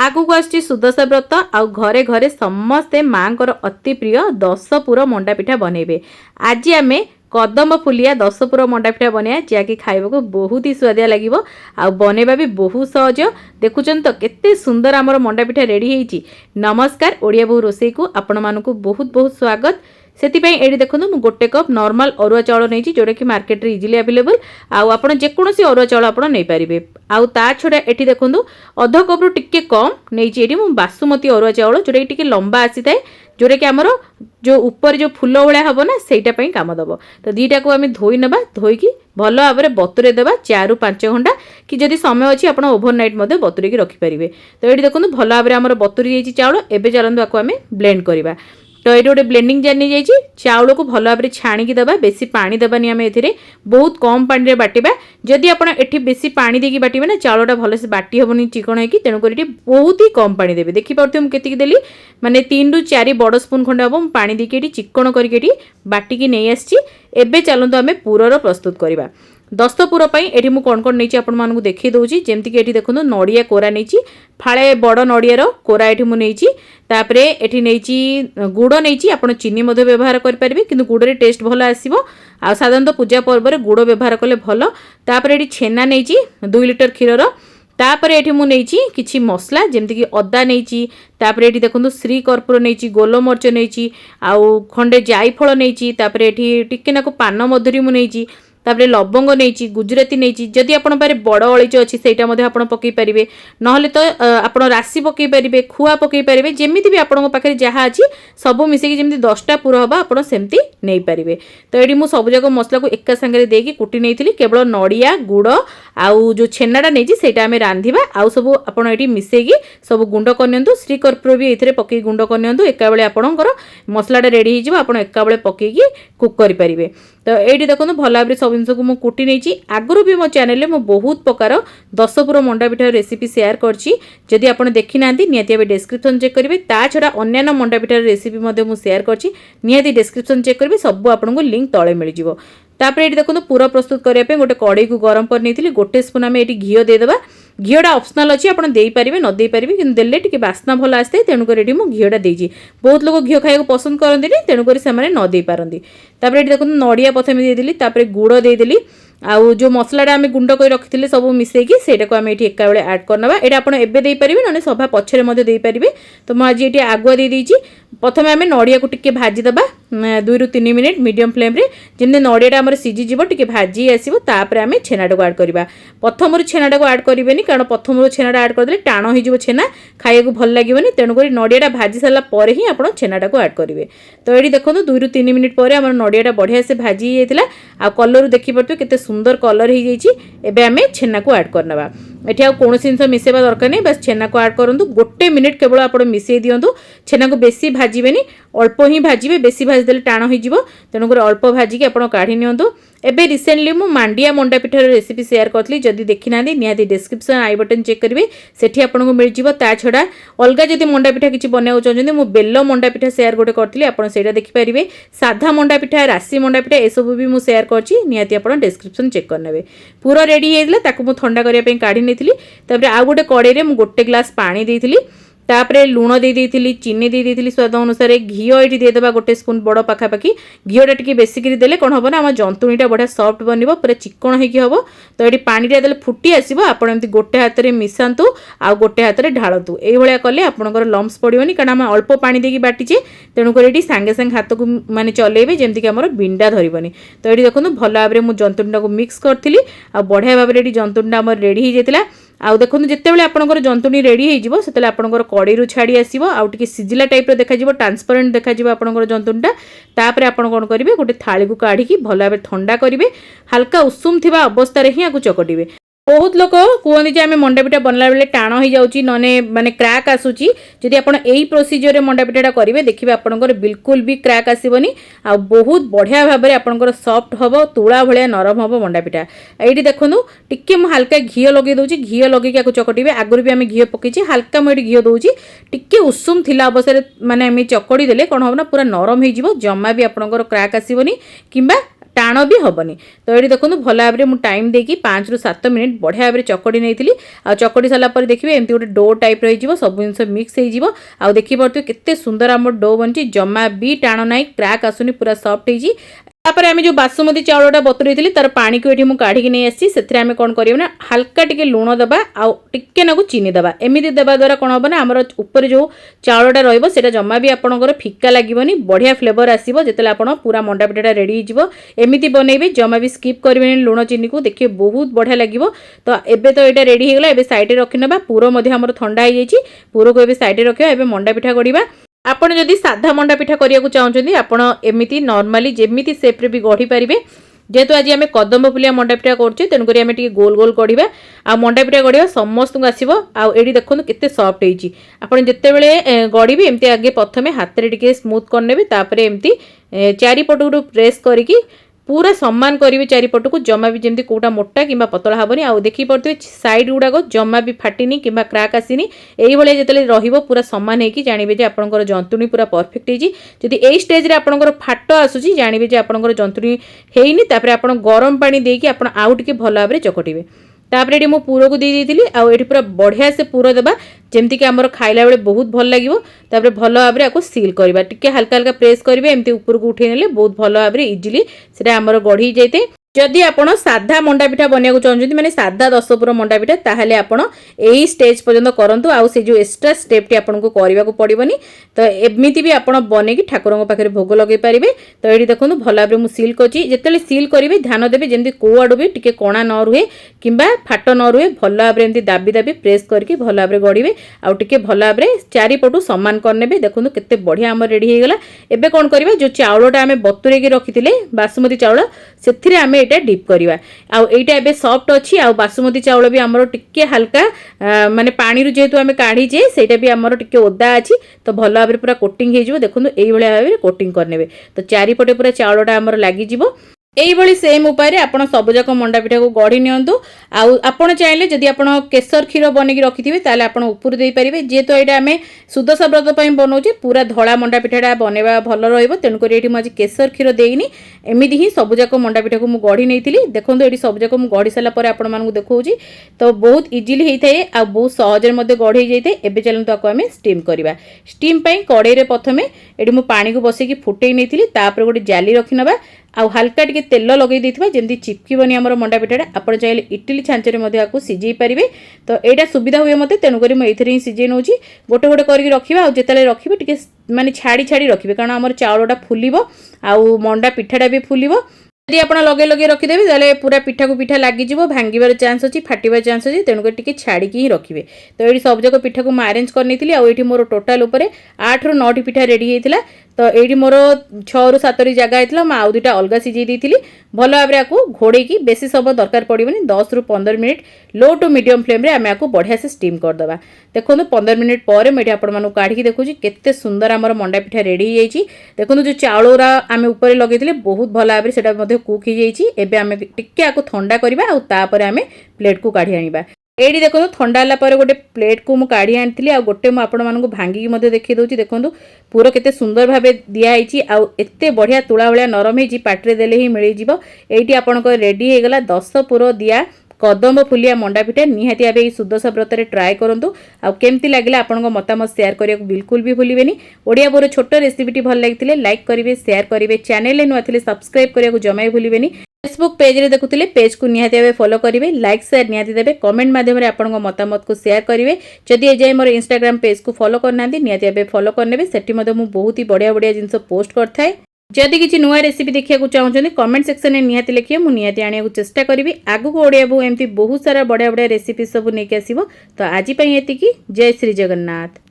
आगू आसुची सुदशा व्रत आउ घरे घरे समस्ते माँकर अति प्रिय 10 पुर मंडा पिठा बनइबे। आज आम कदम फुलिया 10 पुर मंडा पिठा बनइया जहाँकि खाइबा बहुत ही स्वादिया लगे आ बनइबा भी बहुत सहज। देखुचन तो केते सुंदर आमर मंडा पिठा रेडी होईची। नमस्कार, ओडिया बहु रोसई को आपण मानकु बहुत बहुत स्वागत। सेतिपाई एडी देखंतु मु गोटे कप नॉर्मल अरुआ चाउल नेइची जोटा कि मार्केट रे इजिली अवेलेबल आउ आपण जे कोनोसी अरुआ चाउल आपण नै परिबे। आउ ता छडा एठी देखंतु अध कप रु टिके कम नेइची एठी मु बासुमती अरुआ चाउल जोटा कि टिके लंबा आसी थाए जोटा कि हमर जो ऊपर जो फुल भलिया हबो ना सेटा पई काम दबो। तो दीटा को आमे धोई नबा, धोई की भलो भाबरे बतुरे देबा 4 रु 5 घंटा कि जदि समय अछि आपण ओवरनाइट मध्ये बतुरे की रखि परिबे। तो एठी देखंतु भलो भाबरे हमर बतुरी जाईची चाउल। एबे चलंतु आको आमे ब्लेंड करबा। तो ये गोटे ब्लेंडिंग जार नहीं जाइए चाउल को भल भाव छाणिकी देवा। बेसी पानी देवानी आम ए बहुत कम पानी रे बाटिबा। जदि आपण एठी बेसी पानी देकी बाटिबे ना चाउलटा भलसे बाटी हेबनी चिकण होगी, तेणुक बहुत ही कम पानी देवे। देखि पार्थ्यो केतिकी देली माने 3 रु 4 बड़ स्पून खंडे हम पानी देकी चिकण करके बाटिकी नहीं आसी। एबे चलंतु आमे पुरर प्रस्तुत करबा। 10 पुर पई एठी मु कोन कोन नैची आपण मानकु देखि दउची। जेमति कि एठी देखंतु नडिया कोरा नैची, फाळे बड़ नडियार कोरा एठी मु नैची। तापरे एठी नैची गुड़ नैची, आपण चीनी मध्ये व्यवहार कर परिबे किंतु गुड़ रे टेस्ट भलो आसीबो। आ साधारणतः पूजा पर्व रे गुड़ व्यवहार कले भलो। तापरे एठी छेना नैची 2 लिटर क्षीरर। तापरे एठी मु नैची किछि मसला जेमति कि अदा नैची। तापरे एठी देखंतु श्री कर्पूर नैची, गोलमर्च नैची, आउ खंडे जायफल नैची। तापरे एठी टिके नाको पान मधुरी मु नैची। तापरे लवंग नैची, गुजराती नैची। जदि आपण पारे बड़ अळीच अछि सेटा मध्ये आपण पकई परिबे, नहले तो आपण राशि पकई परिबे, खुआ पकई परिबे। जेमिति भी आपण पाखरे जहा अछि सब मिसेकी जेमिति 10टा पुर हबा आपण सेमति नै परिबे। तो एडी मु सब जको मसला को एका संगे देकी कुटी नैथिली। केवल नडिया गुड़ आउ जो छेनाटा नैची सेटा आमे रांधिबा। आउ सब आपण एडी मिसेकी सब गुंड करनियंतु। श्री कर्पूर भी एथिरे पकई गुंड करनियंतु। एका बेले आपणकर मसलाटा रेडी हिजिबो। आपण एका बेले पकईकी कुक करि परिबे। तो एडी देखंतु भल भाबरे सब जिनस को मु कुटी नैची। आगुरु भी मो चैनल रे मु बहुत प्रकार 10 पुर मंडा पिठा रेसिपी शेयर करछि। जदि आपण देखि नांती नियति बे डिस्क्रिप्शन चेक करिवे। ता छडा अन्य मंडा पिठा रेसिपी मध्ये मु शेयर करछि, नियति डिस्क्रिप्शन चेक करिवे। सब आपनको लिंक तळे मिल जिवो। तापरे एठी देखंतु पूरा प्रस्तुत करिया पे गोटे कड़ाई को गरम कर नेथिली। गोटे स्पून आमे एठी घियो दे देबा। घियोटा ऑप्शनल अछि, आपण देई परिबे न देई परिबे, किंतु देले टिके बास्ना भल आस्ते। तेणु कर एठी मु घियोटा देइछि। बहुत लोग घियो खाइको पसंद करंदी नै, तेणु कर से माने न देई पारंदी। तापरे एठी देखंतु नडिया प्रथमे दे देली, तापरे गुड़ दे देली। आउ जो मसलाटा आमे गुंड कर रखिथिले सब मिसेकी सेटा को आमे एठी एका बेले ऐड करनबा। एटा आपण एबे देई परिबे नने सभा पछरे मध्ये देई परिबे। तो म आज एठी आगुआ दे देइछि। प्रथमे आमे नडिया को टिके भाजी दबा 2 रु 3 मिनिट मीडियम फ्लेम रे। जेने नडियाटा हमर सिजी जिवो टिके भाजी आसीबो, तापरे आमे छेनाटा को ऐड करबा। प्रथम रु छेनाटा को ऐड करिबेनी, कारण प्रथम रु छेनाटा ऐड कर देले टाण होई जिवो छेना, खाइया को भल लागिबोनी। तेणु करी नडियाटा भाजी साला परे ही आपण छेनाटा को ऐड करिवे। तो एठी देखंतु 2 रु 3 मिनिट परे हमर नडियाटा बढ़िया से भाजी हेतिला। आ कलर देखि पड़तो केते सुंदर कलर हे जाइछि। एबे आमे छेना को ऐड करनबा। एठी आ कोनोसी जिंस मिसेबा दरकार नै, बस छेना को ऐड करंतु। गोटे मिनिट केवल आपण मिसेई दियंतु। छेना को बेसी भाजीबेनी, अल्प ही भाजीबे। बेसी भाजी देले टाण होई जिवो, तेणु कर अल्प भाजी के आपण काढी नियंतु। एबे रिसेंटली मु मांडिया मंडा पिठार रेसिपी शेयर करथली। जदि देखि नांदी निहाती डिस्क्रिप्शन आई बटन चेक करिवे, सेठी आपनको मिल जिवो। ता छडा अलगा जदि मंडा पिठा किछि बनाउ चाहछन्ती, मु बेल्लो मंडा पिठा शेयर गोटे करथली, आपण सेटा देखि परिवे। साधा मंडा पिठा, राशि मंडा पिठा ए सब भी मु शेयर करछि, निहाती आपण डिस्क्रिप्शन चेक करनेबे। पूरा रेडी हेइला, ताकु मु ठंडा करिया पे काढी नेथिली। तापरे आ गोटे कड़ाई रे मु गोटे ग्लास पानी देइथिली। तापरे लूण दे देइथिली, चीनी दे देइथिली स्वाद अनुसार। घियो एठी दे देबा गोटे स्पून बड़ पाखा पाखी। घियोटा टिके बेसी करी देले कोन हबो ना, हम जंतुणीटा बढ़िया सॉफ्ट बनिबो, पूरा चिकण हेकी हबो। तो एठी पानीटा देले फुटी आसीबो। आपण एमती गोटे हाथ रे मिसांतु, आ गोटे हाथ रे ढाळंतु। एई भलिया कले आपनकर लम्स पडियोनी, कारण हम अल्प पानी देकी बाटिचे। तेणु कर एठी संगे संगे हाथ को माने चलेबे जेमति कि हमर बिंडा धरिबोनी। तो एठी देखंतु भल भाबरे मु जंतुणीटा को मिक्स करथिली। आ बढ़िया भाबरे एठी जंतुणीटा हमर रेडी हे जेतिला। आउ देखंतु जेतेबेले आपनकर जंतुणी रेडी हे जिवो, सेतेले आपनकर कड़ाई रु छाडी आसीबो। आउ टिके सिजिला टाइप रो देखा जिवो, ट्रांसपेरेंट देखा जिवो आपनकर जंतुणीटा। तापरे आपण कोन करिवे, गोटे थाली को काढी की भल भाबरे ठंडा करिवे। हल्का उषुम थिबा अवस्था रे ही आकु चकटिवे। बहुत लोक कहते हैं आम मंडा पिठा बनला बेले टाण हो जाऊँगी, नने माने क्रैक आसूची। जदि आप प्रोसीजर मंडा पिठाटा करेंगे, देखिए आपंकर बिल्कुल भी क्रैक आसबनी। आ बहुत बढ़िया भाव में आपंकर सॉफ्ट हम, तुला भाया नरम हम मंडा पिठा। ये देखो टिके मु हल्का घी लगे दूसरी, घी लगे चकटिबे। आगुरी भी आम घी पकईचे, हल्का मुझे घी दूसरी। टिके उषुम थिला अवस्था माने आम चकड़ी देले कौन हम ना पूरा नरम हो, जमा भी आपंकर क्रैक आसबनी कि टाण भी हेनी। तो ये देखो भल भाव में टाइम देकी 5 ରୁ 7 मिनिट बढ़िया भाव में चकड़ी नहीं आ चकड़ी सारापर देखिए एमती गोटे डो टाइप रही सब जिन मिक्स हो देखिए केते सुंदर आम डो बनी जमा भी टाण ना क्रैक आसुनी पूरा सॉफ्ट होगी। तापर आम जो बासमती चाउलटा बतुरी तार पानी को ये काढ़ी नहीं आसी से आम कौन करना हल्का टिके लुण दबा आके नाकू चीनी दबा एमती देवा द्वारा कौन हम ना आमर ऊपर जो चाउलटा रहा जमा भी आपंकर फिका लगे बढ़िया फ्लेवर आसो जिते आप पूरा मंडा पिठाटा रेडी होमती बनइबे जमा भी स्किप करेंगे लुण चीनी को देखिए बहुत बढ़िया लगे। तो एबे तो यहाँ रेडी होगा एबे साइड रखिना पूर आमर ठंडा हो जाए पूर को साइड रखा एबे मंडा पिठा गढ़ा। आपण जदि साधा मंडा पिठा करिया चाहते आपण एमती नॉर्मली जेमिति शेप रे भी गढ़ी पारिबे। जेहेतु आज आम कदम फुलिया मंडा पिठा करछे तेणुक आम टे गोल गोल गढ़ा आ मंडा पिठा गढ़ा समस्त आसो आड़ी देखो केते सॉफ्ट होती आपड़ जिते बड़े गढ़ी एमती आगे प्रथम हाथ में टे स्मूथ करने एमती चारिपटू प्रेस करके पूरा सम्मान करेंगे चारिपट को जमा भी जमी कौटा मोटा कि पतला हेनी आ देखी पड़े साइड गुड़ाक जमा भी फाटिनी कि क्रैक आसनी यही जो पूरा सम्मान होगी जानवे आपंकर जंतुणी पूरा परफेक्ट होगी। जदि यही स्टेज आपंकर फाट आसूसी जानवे आपंकर जंतुणी होनी आप गरम पानी देकी आउ टे भल भाव में चकटे। तापर ये पूर को दे दी आठ पूरा बढ़िया से पूर देवा जमती कि आमर खाइला बेले बहुत भल लगे। तापर भल भाव में आपको सील करवा टिके हल्का हल्का प्रेस करेंगे एमती ऊपर को उठे ने बहुत भल भाव में इजिली से आमर गढ़ी जाए। जदि आप साधा मंडा पिठा बनवाक चाहते मैंने साधा 10 पुर मंडा पिठा ताहले आपण यही स्टेज पर्यंत करंतु आउ से जो एक्स्ट्रा स्टेप आपको करने को पड़ोनी। तो एमती भी आप बनईकी ठाकुर पाखे भोग लगे पारे। तो ये देखो भल भाव में सील करछि जिते सील करेंगे ध्यान देवे जमी कौ आड़ भी टे कणा न रुहे कि फाट न रुहे भल भाव में एमती दाबी दाबी प्रेस करके भल भाव में गढ़े आउ टे भल भाव में चारिपटू सम्मान करने देखो केते बढ़िया आम रेडी होगा। एबे कौन करवा जो चाउलटा आम बतुरे रखी बासमती चाउल से आम एटा डिप करवा आईटा एबे सॉफ्ट अच्छी आ बासमती चाउल भी आमर टिके हल्का माने पानी रू जेहेतु आम काढ़ीचे सेटा भी आमर टिके ओदा अच्छी तो भल भाव में पूरा कोटिंग हो देखो यही भाव में कोटिंग करने। तो चारिपटे पूरा चाउलटा आमर लगी यही सेम उपाय आपड़ सबुजाक मंडा पिठा को गढ़ी नियंतु। आपड़ चाहिए जदि आप केसर क्षीर बनईकी रखिथे ताले आप ऊपर दे पारे जेहेतु यहाँ आम सुदशा व्रत बनाऊे पूरा धड़ा मंडा पिठाटा बनवा भल रेणुक ये मुझे केसर क्षीर देनी एमती ही सबुजाक मंडा पिठा को मुझे गढ़ी नहीं देखो ये सबुजाक मुझे गढ़ी सारापर आपको देखा तो बहुत इजिली होता है आ बहुत सहजरे गढ़ी जाए। एवं चलते आपको आम स्टीम करवा स्टीम कड़े प्रथम ये मुझे पानी को बसैकी फुटे नहीं गोटे जाली रखिनवा आ हल्का टिके तेल लगे जमी चिपकनी आम मंडा पिठाटा आप चाहिए इडली छांचरे आपको सिझे पारे। तो यहाँ सुविधा हुए मत तेणुक मुझे सिझे नौ गोटे गोटे करके रखा जिते रखिए टे माने छाड़ी छाड़ी रखिए कारण आम चाउलटा फुल आउ मंडा पिठाटा भी फुल। यदि आप लगे लगे रखिदेवे ताले पूरा पिठा को पिठा लगिज भांगार चान्स अच्छी फाटिबार चान्स अच्छी तेणुक टिके छाड़िकी ही रखिए। तो ये सबजाक पिठा को मैं अरेंज करनी आईटी मोर टोटाल 8 ରୁ 9 पिठा रेडी होता। तो ये मोर 6 ରୁ 7 जगह होता मैं आउ 2टा अलग सिझे देती भल भाव में आपको घोड़े बेसी समय दरकार पड़ोनी 10 ରୁ 15 minute low to medium flame आम आपको बढ़िया से स्टीम करदे। देखो 15 मिनिट पर मुझे आपण काढ़ी देखुची केते सुंदर आमर मंडा पिठा रेडी हो जाए। देखो जो चाउल आम ऊपर लगे बहुत भल भाव में कुक हो जाए। आम टिके आपको ठंडा करवा आउे आम प्लेट को काढ़ी आनिबा। ये देखो ठंडा है गोटे प्लेट को मुझे काढ़ी आनी आ गोटे मुझे भांगिकी देखी दूसरी देखो पूरा केते सुंदर भाव दिखाई आते बढ़िया तुला भाया नरम हो पाटे देले ही मिल जाए। ये आपंक रेडी होगला 10 पुर दिया कदम फुलिया मंडा पिठा निहाती भाव सुदशा व्रत ट्राए करूँ आमती लगे आपंक मतामत सेयार करने को बिल्कुल भी भूलें। ओडिया बोर छोट रेसिपीटी भल लगी लाइक करेंगे शेयर करेंगे चैनल नुआ थे सब्सक्राइब करने को जमा भूलें। फेसबुक पेज रे देखुले पेज को निहाती भाव फॉलो करेंगे लाइक शेयर निहाती देवे कमेंट माध्यम आपंक मतामत को शेयर करेंगे। जदि ए जाए मोर इंस्टाग्राम पेज को फॉलो करना निहाती भाव फॉलो करने सेठी बहुत ही बढ़िया बढ़िया जिनस पोस्ट करता। जदि किसी नुआ रेसिपी देखा चाहते कमेंट सेक्शन में निहाती लिखिए मुझे निहाती आने चेष्टा करी आगू को ओडिया बो एमती बहुत सारा बढ़िया बढ़िया रेसिपी सब नहीं आसो। तो आज ये जय श्री जगन्नाथ।